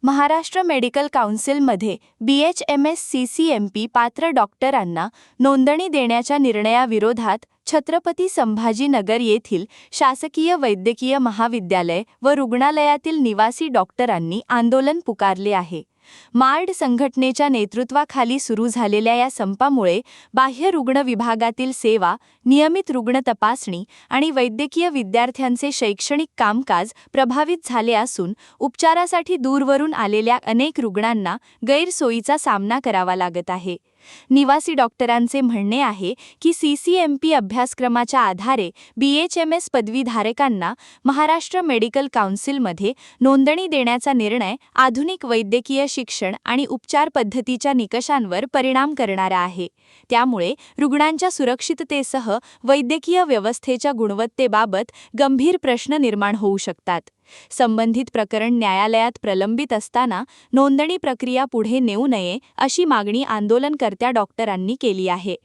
Maharashtra medical काउन्सिलमध्ये BHMS-CCMP पात्र डॉक्टरांना नोंदणी देण्याच्या निर्णयाविरोधात छत्रपती संभाजीनगर येथील शासकीय वैद्यकीय महाविद्यालय व रुग्णालयातील निवासी डॉक्टरांनी आंदोलन पुकारले आहे. मार्ड संघटनेच्या नेतृत्वाखाली सुरू झालेल्या या संपामुळे बाह्य रुग्ण विभागातील सेवा, नियमित रुग्ण तपासणी आणि वैद्यकीय विद्यार्थ्यांचे शैक्षणिक कामकाज प्रभावित झाले असून उपचारासाठी दूरवरून आलेल्या अनेक रुग्णांना गैरसोयीचा सामना करावा लागत आहे. निवासी डॉक्टरांचे म्हणणे आहे की CCMP अभ्यासक्रमाच्या आधारे BHMS पदवीधारकांना महाराष्ट्र मेडिकल काउन्सिलमध्ये नोंदणी देण्याचा निर्णय आधुनिक वैद्यकीय शिक्षण आणि उपचार पद्धतीच्या निकषांवर परिणाम करणारा आहे. त्यामुळे रुग्णांच्या सुरक्षिततेसह वैद्यकीय व्यवस्थेच्या गुणवत्तेबाबत गंभीर प्रश्न निर्माण होऊ शकतात. संबंधित प्रकरण न्यायालयात प्रलंबित असताना नोंदणी प्रक्रिया पुढे नेऊ नये अशी मागणी आंदोलनकर्त्या डॉक्टरांनी केली आहे.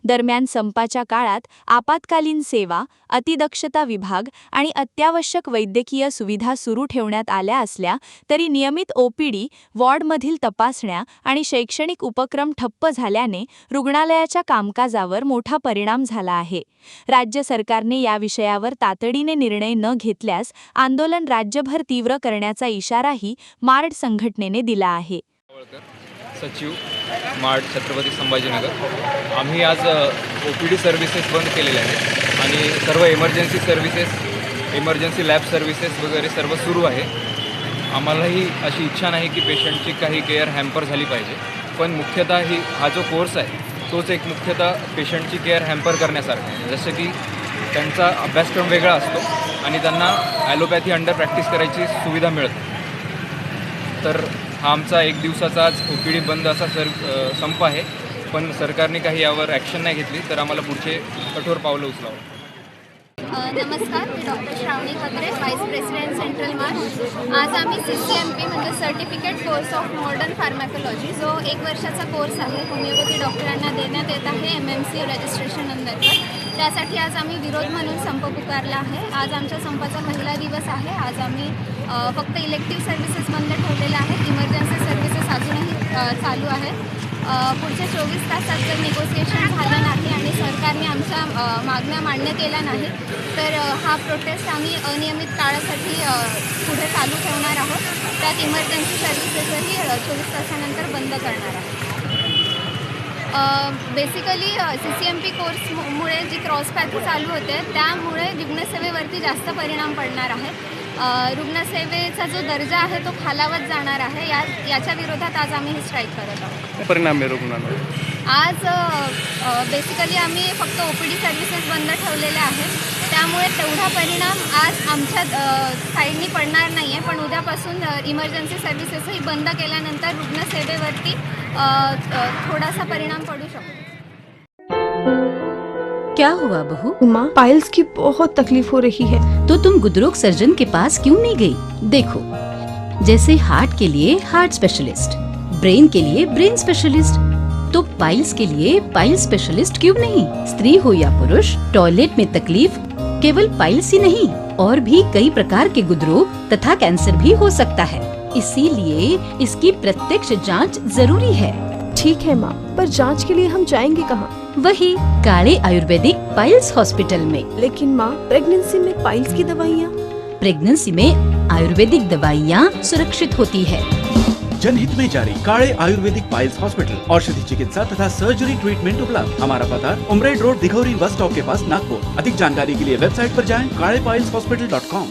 दरम्यान संपाच्या काळात आपत्कालीन सेवा, अतिदक्षता विभाग आणि अत्यावश्यक वैद्यकीय सुविधा सुरू ठेवण्यात आल्या असल्या तरी नियमित OPD, वॉर्डमधील तपासण्या आणि शैक्षणिक उपक्रम ठप्प झाल्याने रुग्णालयाच्या कामकाजावर मोठा परिणाम झाला आहे. राज्य सरकारने या विषयावर तातडीने निर्णय न घेतल्यास आंदोलन राज्यभर तीव्र करण्याचा इशाराही मार्ड संघटनेने दिला आहे. सचिव मार्ड छत्रपती संभाजीनगर. आम्ही आज OPD सर्व्हिसेस बंद केलेल्या आहेत आणि सर्व emergency services, emergency lab services वगैरे सर्व सुरू आहे. आम्हालाही अशी इच्छा नाही की पेशंटची काही केअर हॅम्पर झाली पाहिजे, पण मुख्यतः हा जो कोर्स आहे तोच एक मुख्यतः पेशंटची केअर हॅम्पर करण्यासारखा आहे. जसं की त्यांचा अभ्यासक्रम वेगळा असतो आणि त्यांना ॲलोपॅथी अंडर प्रॅक्टिस करायची सुविधा मिळते. तर हा आमचा एक दिवसाचा आज OPD बंद असा संप आहे, पण सरकारने काही यावर ॲक्शन नाही घेतली तर आम्हाला पुढचे कठोर पावलं उचलावं. नमस्कार, मी डॉक्टर श्रावणी खत्रे, व्हाईस प्रेसिडेंट सेंट्रल मार्ड. आज आम्ही CCMP म्हणजे certificate course of modern pharmacology, जो 1 वर्षाचा कोर्स आहे, होमिओपॅथी डॉक्टरांना देण्यात येत आहे MMC रजिस्ट्रेशन अंतर्गत. त्यासाठी आज आम्ही विरोध म्हणून संप पुकारला आहे. आज आमच्या संपाचा पहिला दिवस आहे. आज आम्ही फक्त इलेक्टिव्ह सर्व्हिसेस बंद ठेवलेल्या आहेत. इमर्जन्सी सर्व्हिसेस अजूनही चालू आहेत. पुढच्या 24 तासात जर निगोसिएशन झालं नाही आणि सरकारने आमच्या मागण्या मान्य केल्या नाही तर हा प्रोटेस्ट आम्ही अनियमित काळासाठी पुढे चालू ठेवणार आहोत. त्यात इमर्जन्सी सर्व्हिसेसही 24 तासानंतर बंद करणार आहोत. बेसिकली CCMP कोर्समुळे जी क्रॉसपॅथी चालू होते त्यामुळे रुग्णसेवेवरती जास्त परिणाम पडणार आहे. रुग्णसेवेचा जो दर्जा आहे तो खालावत जाणार आहे. याच्या विरोधात आज आम्ही ही स्ट्राईक करत आहोत. परिणाम आहे रुग्णांवर. आज बेसिकली आम्ही फक्त OPD सर्व्हिसेस बंद ठेवलेल्या आहेत. त्यामुळे तेवढा परिणाम आज आमच्या साईडनी पडणार नाही आहे, पण उद्यापासून इमर्जन्सी सर्व्हिसेसही बंद केल्यानंतर रुग्णसेवेवरती थोडासा परिणाम पडू शकतो. क्या हुआ बहू? माँ, पाइल्स की बहुत तकलीफ हो रही है. तो तुम गुदरोग सर्जन के पास क्यों नहीं गई? देखो, जैसे हार्ट के लिए हार्ट स्पेशलिस्ट, ब्रेन के लिए ब्रेन स्पेशलिस्ट, तो पाइल्स के लिए पाइल्स स्पेशलिस्ट क्यों नहीं? स्त्री हो या पुरुष, टॉयलेट में तकलीफ केवल पाइल्स ही नहीं और भी कई प्रकार के गुदरोग तथा कैंसर भी हो सकता है. इसीलिए इसकी प्रत्यक्ष जांच जरूरी है. ठीक है माँ, पर जांच के लिए हम जाएंगे कहाँ? वही काले आयुर्वेदिक पाइल्स हॉस्पिटल में. लेकिन माँ, प्रेगनेंसी में पाइल्स की दवाइयाँ? प्रेगनेंसी में आयुर्वेदिक दवाइयाँ सुरक्षित होती है. जनहित में जारी. काळे आयुर्वेदिक पाइल्स हॉस्पिटल, औषधि चिकित्सा तथा सर्जरी ट्रीटमेंट उपलब्ध. हमारा पता उमरेड रोड, दिघौरी बस स्टॉप के पास, नागपुर. अधिक जानकारी के लिए वेबसाइट पर जाएं kalepileshhospital.com.